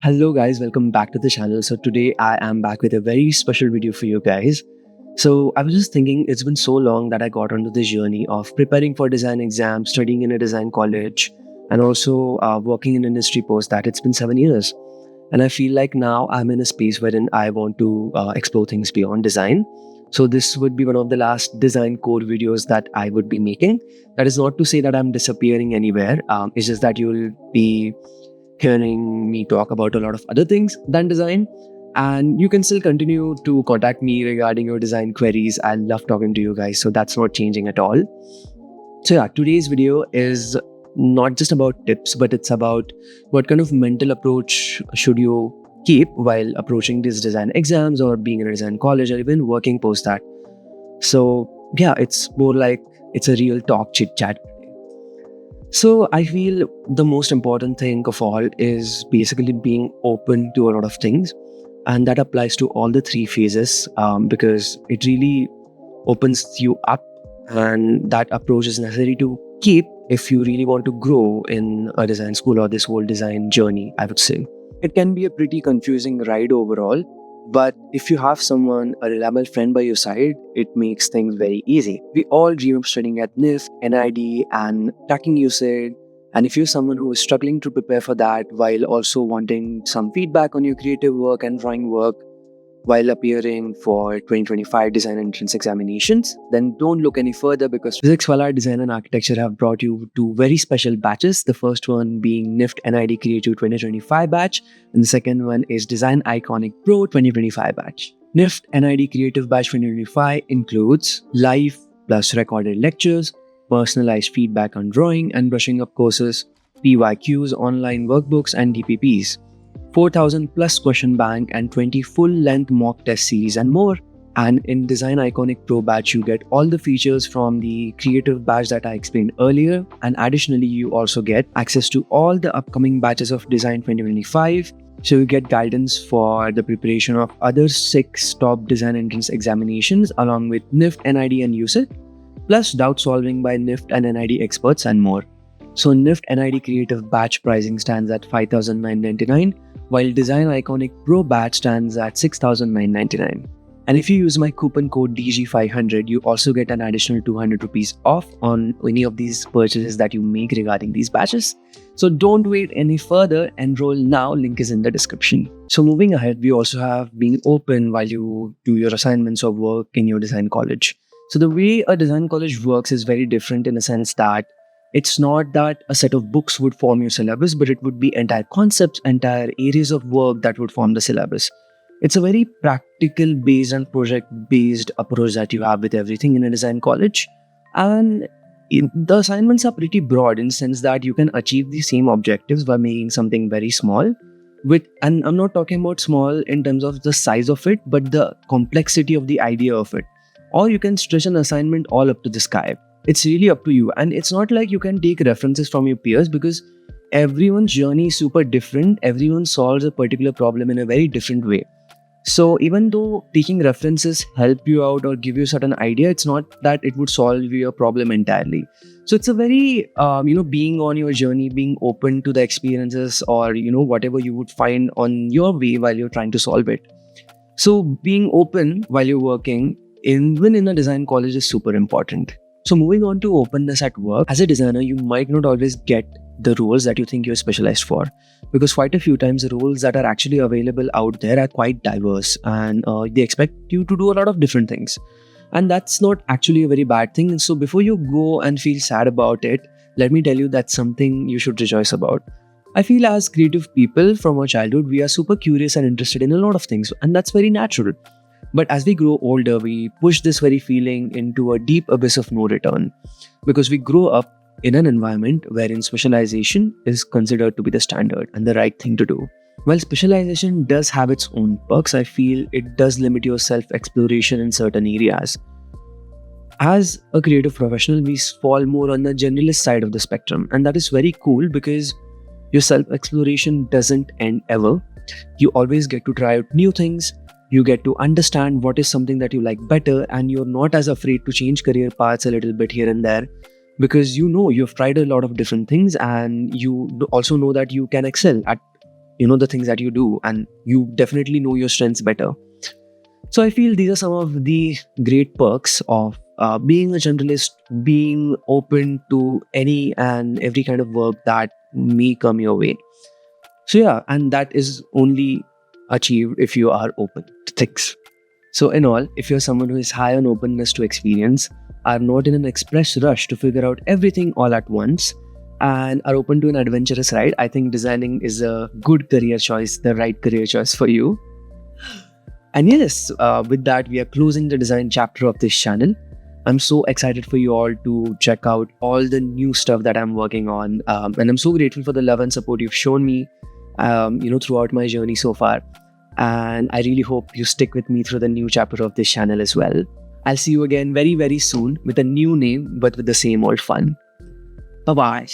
Hello guys, welcome back to the channel. So today I am back with a very special video for you guys. So I was just thinking it's been so long that I got onto this journey of preparing for design exams, studying in a design college, and also working in industry post that it's been 7 years. And I feel like now I'm in a space wherein I want to explore things beyond design. So this would be one of the last design core videos that I would be making. That is not to say that I'm disappearing anywhere. It's just that you'll be hearing me talk about a lot of other things than design. And you can still continue to contact me regarding your design queries. I love talking to you guys, so that's not changing at all. So, yeah, today's video is not just about tips, but it's about what kind of mental approach should you keep while approaching these design exams or being in a design college or even working post that. So, yeah, it's more like it's a real talk chit chat. So I feel the most important thing of all is basically being open to a lot of things, and that applies to all the three phases because it really opens you up, and that approach is necessary to keep if you really want to grow in a design school or this whole design journey, I would say. It can be a pretty confusing ride overall, but if you have someone, a reliable friend by your side, it makes things very easy. We all dream of studying at NIFT, NID, and tracking usage. And if you're someone who is struggling to prepare for that while also wanting some feedback on your creative work and drawing work while appearing for 2025 design entrance examinations, then don't look any further because Physics Wala Design and Architecture have brought you two very special batches. The first one being NIFT NID Creative 2025 batch, and the second one is Design Iconic Pro 2025 batch. NIFT NID Creative batch 2025 includes live plus recorded lectures, personalized feedback on drawing and brushing up courses, PYQs, online workbooks, and DPPs. 4,000 plus question bank and 20 full-length mock test series and more. And in Design Iconic Pro batch, you get all the features from the creative batch that I explained earlier. And additionally, you also get access to all the upcoming batches of Design 2025. So you get guidance for the preparation of other 6 top design entrance examinations along with NIFT, NID, and USIT, plus doubt solving by NIFT and NID experts and more. So NIFT NID Creative batch pricing stands at 5,999, while Design Iconic Pro batch stands at 6,999. And if you use my coupon code DG500, you also get an additional 200 rupees off on any of these purchases that you make regarding these batches. So don't wait any further, enroll now, link is in the description. So moving ahead, we also have being open while you do your assignments or work in your design college. So the way a design college works is very different in a sense that it's not that a set of books would form your syllabus, but it would be entire concepts, entire areas of work that would form the syllabus. It's a very practical based and project based approach that you have with everything in a design college. And the assignments are pretty broad in the sense that you can achieve the same objectives by making something very small. And I'm not talking about small in terms of the size of it, but the complexity of the idea of it. Or you can stretch an assignment all up to the sky. It's really up to you. And it's not like you can take references from your peers because everyone's journey is super different. Everyone solves a particular problem in a very different way. So even though taking references help you out or give you a certain idea, it's not that it would solve your problem entirely. So it's a very, being on your journey, being open to the experiences or, whatever you would find on your way while you're trying to solve it. So being open while you're working, even in a design college, is super important. So moving on to openness at work, as a designer, you might not always get the roles that you think you're specialized for, because quite a few times the roles that are actually available out there are quite diverse and they expect you to do a lot of different things. And that's not actually a very bad thing. And so before you go and feel sad about it, let me tell you that's something you should rejoice about. I feel as creative people from our childhood, we are super curious and interested in a lot of things, and that's very natural. But as we grow older, we push this very feeling into a deep abyss of no return because we grow up in an environment wherein specialization is considered to be the standard and the right thing to do. While specialization does have its own perks, I feel it does limit your self-exploration in certain areas. As a creative professional, we fall more on the generalist side of the spectrum, and that is very cool because your self-exploration doesn't end ever. You always get to try out new things. You get to understand what is something that you like better, and you're not as afraid to change career paths a little bit here and there because you've tried a lot of different things and you also know that you can excel at the things that you do, and you definitely know your strengths better. So I feel these are some of the great perks of being a generalist, being open to any and every kind of work that may come your way. So yeah, and that is only achieved if you are open to things. So in all, if you're someone who is high on openness to experience, are not in an express rush to figure out everything all at once, and are open to an adventurous ride, I think designing is a good career choice, the right career choice for you. And yes, with that, we are closing the design chapter of this channel. I'm so excited for you all to check out all the new stuff that I'm working on. And I'm so grateful for the love and support you've shown me, throughout my journey so far. And I really hope you stick with me through the new chapter of this channel as well. I'll see you again very, very soon with a new name, but with the same old fun. Bye-bye.